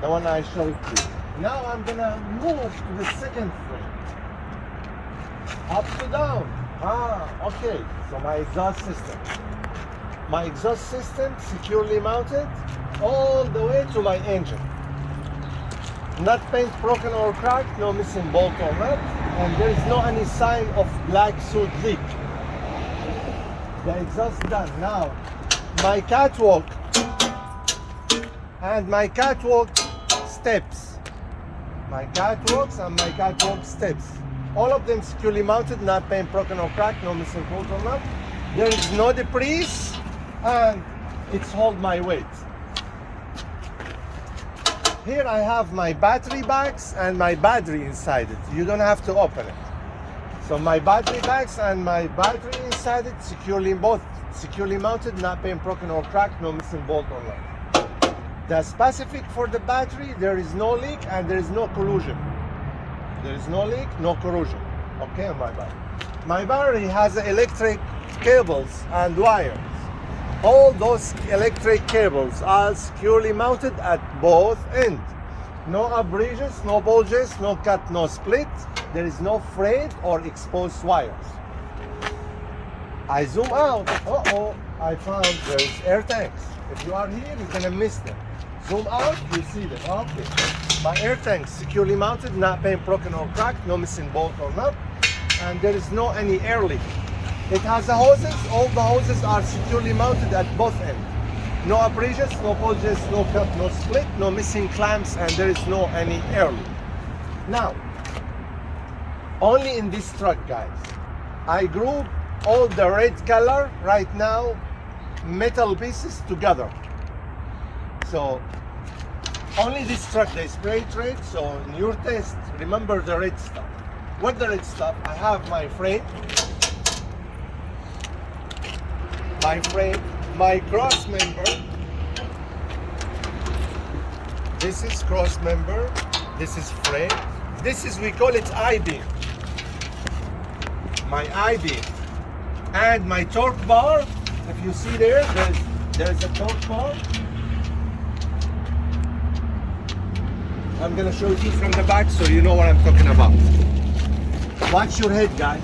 the one I showed you. Now I'm gonna move to the second frame. Up to down. Okay. So my exhaust system. My exhaust system securely mounted all the way to my engine. Not paint broken or cracked, no missing bolt or nut, and there is no any sign of black soot leak. The exhaust done. Now my catwalk and my catwalk steps. My catwalks and my catwalk steps. All of them securely mounted, not paint broken or cracked, no missing bolt or nut. There is no debris, and it's hold my weight. Here I have my battery bags and my battery inside it. You don't have to open it. So my battery bags and my battery inside it, both securely mounted, not paint broken or cracked, no missing bolt or nut. The specific for the battery, there is no leak and there is no corrosion. There is no leak, no corrosion. Okay, on my battery. My battery has electric cables and wires. All those electric cables are securely mounted at both ends. No abrasions, no bulges, no cut, no split. There is no frayed or exposed wires. I zoom out. I found there is air tanks. If you are here, you're gonna miss them. Zoom out, you see them. Okay. My air tanks securely mounted, not paint broken or cracked, no missing bolt or nut, and there is no any air leak. It has the hoses. All the hoses are securely mounted at both ends. No abrasions, no bulges, no cut, no split, no missing clamps, and there is no any air leak. Now, only in this truck, guys, I group all the red color right now metal pieces together. So only this truck they spray red. So in your test, remember the red stuff. What the red stuff? I have my frame. My cross member. This is cross member. This is frame. This is, we call it I-beam. My I-beam. And my torque bar. If you see there's a torque bar. I'm gonna show you from the back so you know what I'm talking about. Watch your head, guys.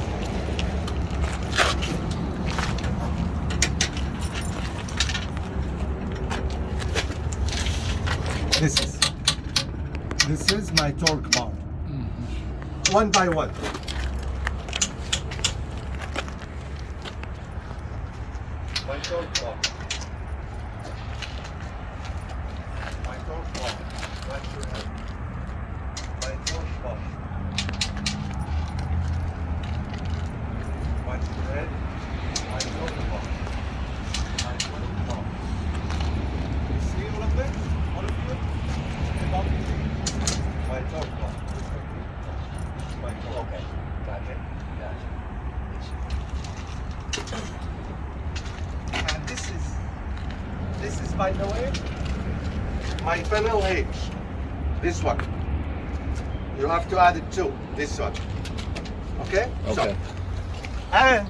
This is my torque bar. One by one. My torque bar. My torque bar. Watch your head. My torque bar. Watch your head. My torque bar. My torque bar. You see all of this? All of you? My torque bar. My torque. Okay. Gotcha. And this is by the way my panel H. This one. You have to add it too. This one. Okay? So, and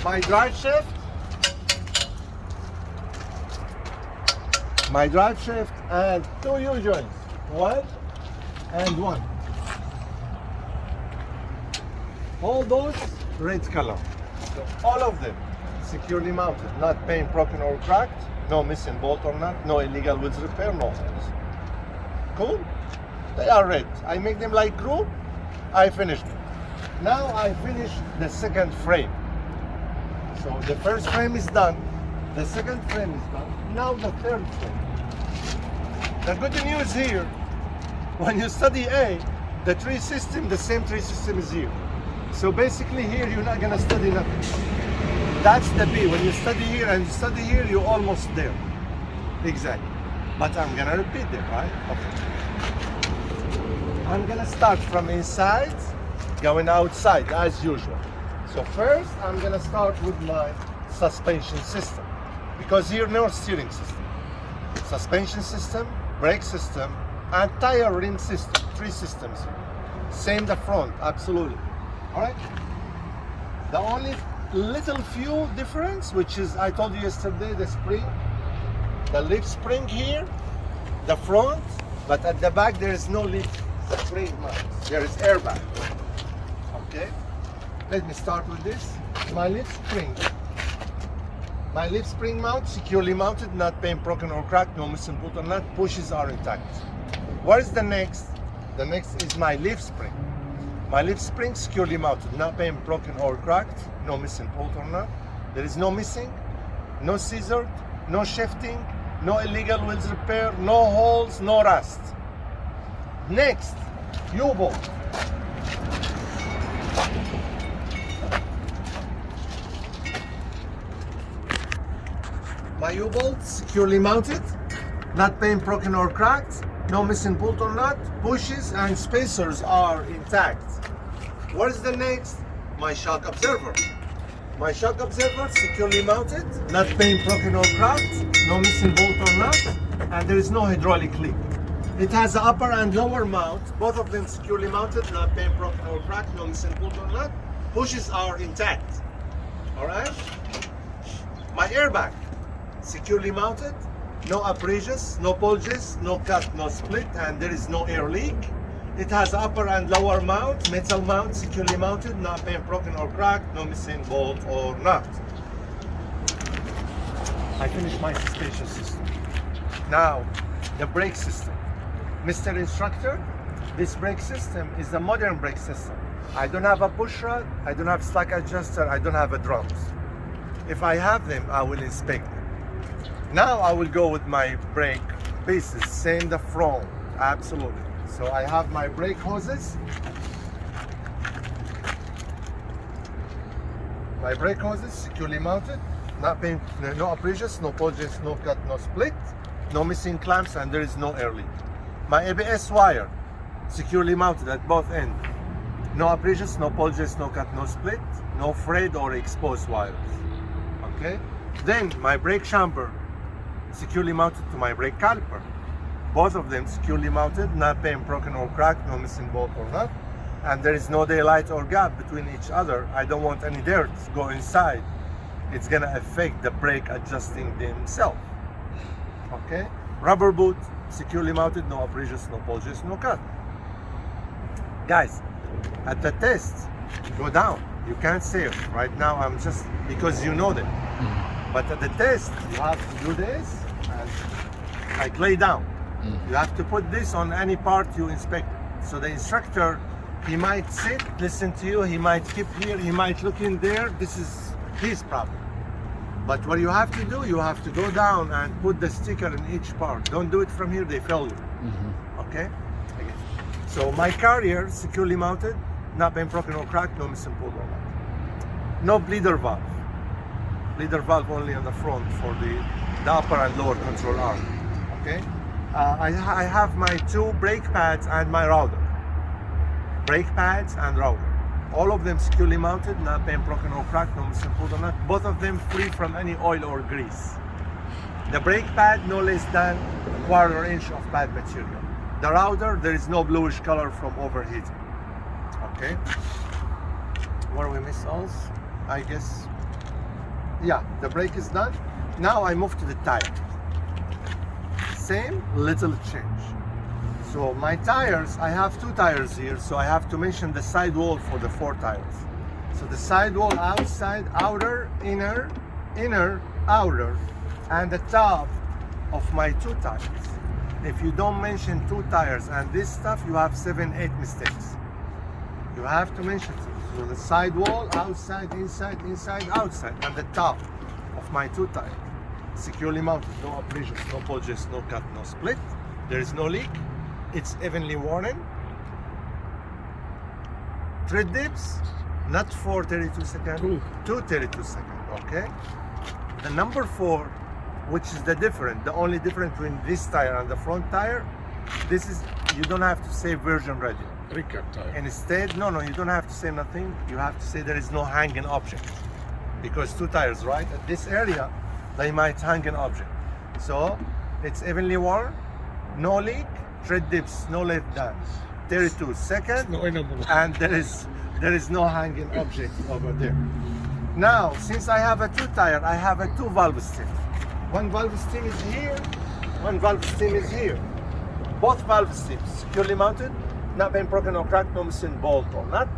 my drive shaft. My drive shaft and two U-joints. One and one. All those red color. So all of them securely mounted, not paint broken or cracked, no missing bolt or nut, no illegal wheels repair, no holes. Cool? They are red. I make them like group. I finished them. Now I finish the second frame. So the first frame is done. The second frame is done. Now the third frame. The good news here, when you study A, the tree system, the same tree system is here. So basically here, you're not gonna study nothing. That's the B. When you study here and you study here, you're almost there. Exactly. But I'm gonna repeat them, right? Okay. I'm gonna start from inside, going outside as usual. So first, I'm gonna start with my suspension system. Because here, no steering system. Suspension system, brake system, and tire rim system. Three systems here. Same the front, absolutely. All right. The only little few difference, which is I told you yesterday, the spring. the leaf spring here, the front, but at the back there is no leaf spring mount. There is airbag. Okay, let me start with this. My leaf spring. My leaf spring mount, securely mounted, not been broken or cracked, no missing bolt or nut, pushes are intact. What is the next? The next is my leaf spring. My leaf spring securely mounted, not been broken or cracked, no missing bolt or nut. There is no missing, no scissored, no shifting, no illegal wheels repair, no holes, no rust. Next, U-bolt. My U-bolt securely mounted, not been broken or cracked, no missing bolt or nut, pushes and spacers are intact. What is the next? My shock absorber. My shock absorber securely mounted, not been broken or cracked, no missing bolt or nut, and there is no hydraulic leak. It has an upper and lower mount, both of them securely mounted, not been broken or cracked, no missing bolt or nut. Pushes are intact. Alright? My airbag, securely mounted, no abrasions, no bulges, no cut, no split, and there is no air leak. It has upper and lower mount, metal mount, securely mounted, not been broken or cracked, no missing bolt or nut. I finished my suspension system. Now, the brake system. Mr. Instructor, this brake system is a modern brake system. I don't have a push rod, I don't have slack adjuster, I don't have a drums. If I have them, I will inspect them. Now I will go with my brake pieces, same the front, absolutely. So I have my brake hoses. My brake hoses securely mounted, not been, no abrasions, no bulges, no cut, no split, no missing clamps, and there is no air leak. My ABS wire securely mounted at both ends. No abrasions, no bulges, no cut, no split, no frayed or exposed wires. Okay? Then my brake chamber securely mounted to my brake caliper. Both of them securely mounted, not been broken or cracked, no missing bolt or nut, and there is no daylight or gap between each other. I don't want any dirt to go inside. It's gonna affect the brake adjusting themselves. Okay? Rubber boot securely mounted, no abrasions, no bulges, no cut. Guys, at the test, go down. You can't say it. Right now I'm just, because you know them. But at the test, you have to do this and like lay down. You have to put this on any part you inspect. So the instructor, he might sit, listen to you, he might keep here, he might look in there. This is his problem. But what you have to do, you have to go down and put the sticker in each part. Don't do it from here, they fail you. Okay? So my carrier, securely mounted, not been broken or cracked, no missing bolt or nut. No bleeder valve. Bleeder valve only on the front for the upper and lower control arm. Okay? I have my two brake pads and my router. Brake pads and router. All of them securely mounted, not been broken or cracked, no missing bolt or nut. Both of them free from any oil or grease. The brake pad, no less than 1/4 inch of pad material. The router, there is no bluish color from overheating. Okay? What we miss else? I guess, yeah, the brake is done. Now I move to the tire. Same little change. So my tires, I have 2 tires here, so I have to mention the sidewall for the 4 tires. So the sidewall, outside, outer, inner, inner, outer, and the top of my 2 tires. If you don't mention 2 tires and this stuff, you have 7, 8 mistakes. You have to mention it. So the sidewall, outside, inside, inside, outside, and the top of my 2 tires. Securely mounted, no abrasions, no bulges, no cut, no split. There is no leak. It's evenly worn. Tread dips, not for 32 seconds, to 32 seconds, okay? The number 4, which is the difference, the only difference between this tire and the front tire, this is, you don't have to say virgin radio. Recap tire. Instead, no, you don't have to say nothing. You have to say there is no hanging object. Because 2 tires, right? At this area, they might hang an object. So it's evenly worn, no leak, tread dips no less than 32 seconds, and there is no hanging object over there. Now, since I have a 2 tire, I have a 2 valve stem. One valve stem is here, one valve stem is here. Both valve stems securely mounted, not been broken or cracked, no missing bolt or nut.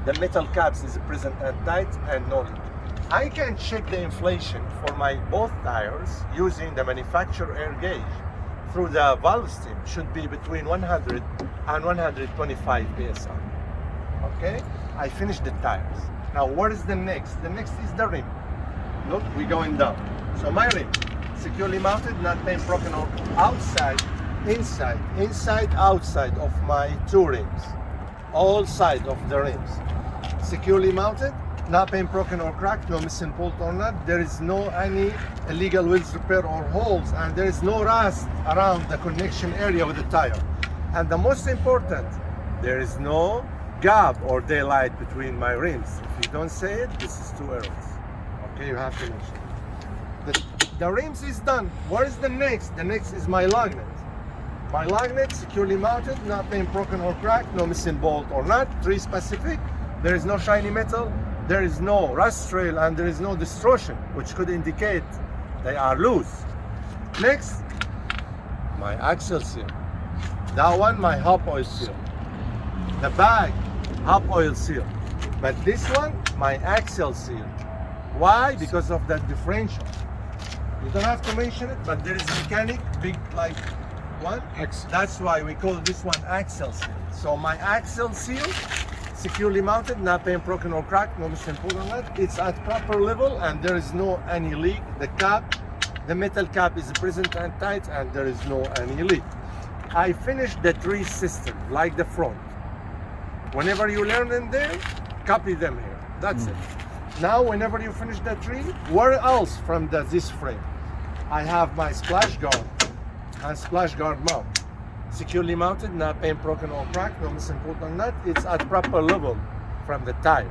The metal caps is present and tight and no leak. I can check the inflation for my both tires using the manufacturer air gauge through the valve stem. Should be between 100 and 125 psi. Okay, I finished the tires. Now what is the next? The next is the rim. Look, we're going down. So my rim, securely mounted, not been broken or outside, inside, outside of my two rims. All sides of the rims. Securely mounted, not been broken or cracked, no missing bolt or nut. There is no any illegal wheels repair or holes, and there is no rust around the connection area with the tire. And the most important, there is no gap or daylight between my rims. If you don't say it, this is 2 errors. Okay, you have to mention it. The rims is done. What is the next? The next is my lug nut. My lug nut securely mounted, not being broken or cracked, no missing bolt or nut. 3 specific. There is no shiny metal, there is no rust trail, and there is no distortion, which could indicate they are loose. Next, my axle seal. That one, my hub oil seal. The bag, hub oil seal. But this one, my axle seal. Why? Because of that differential. You don't have to mention it, but there is a mechanic, big like one. That's why we call this one axle seal. So my axle seal, securely mounted, not being broken or cracked, no missing pull on that. It's at proper level and there is no any leak. The cap, the metal cap is present and tight and there is no any leak. I finished the tree system like the front. Whenever you learn in there, copy them here. That's it. Now, whenever you finish the tree, where else from this frame? I have my splash guard and splash guard mount. Securely mounted, not being broken or cracked, no missing bolt or nut. It's at proper level from the tire.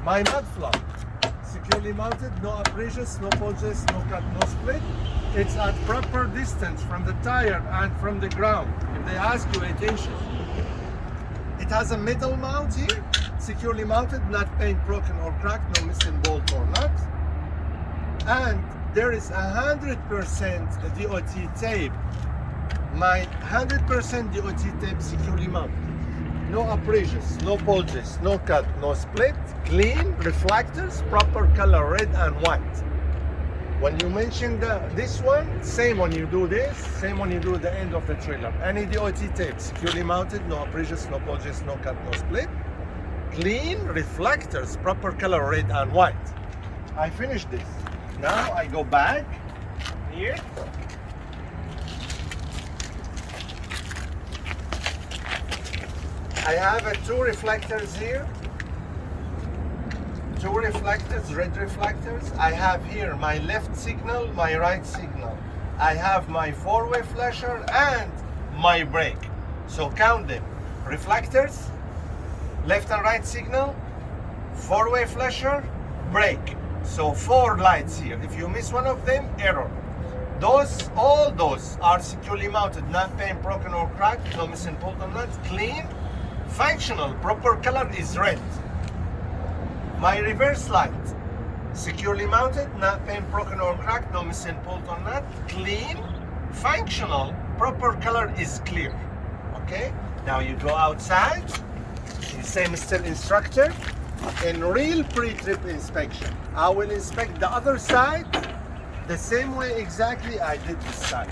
My mud flap, securely mounted, no abrasions, no bulges, no cut, no split. It's at proper distance from the tire and from the ground. If they ask you, attention. It has a metal mount here, securely mounted, not being broken or cracked, no missing bolt or nut. And there is 100% DOT tape. My 100% DOT tape securely mounted. No abrasions, no bulges, no cut, no split, clean, reflectors, proper color, red and white. When you mention this one, same when you do this, same when you do the end of the trailer. Any DOT tape, securely mounted, no abrasions, no bulges, no cut, no split. Clean, reflectors, proper color, red and white. I finished this. Now I go back here. I have 2 reflectors here. 2 reflectors, red reflectors. I have here my left signal, my right signal. I have my 4-way flasher and my brake. So count them. Reflectors, left and right signal, 4-way flasher, brake. So 4 lights here. If you miss one of them, error. All those are securely mounted, not being broken or cracked, no missing bolt or nut, clean, functional, proper color is red. My reverse light, securely mounted, not being broken or cracked, no missing bolt or nut, clean, functional, proper color is clear. Okay? Now you go outside, you say, Mr. Instructor, in real pre-trip inspection, I will inspect the other side the same way exactly I did this side.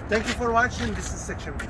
Thank you for watching. This is Section B.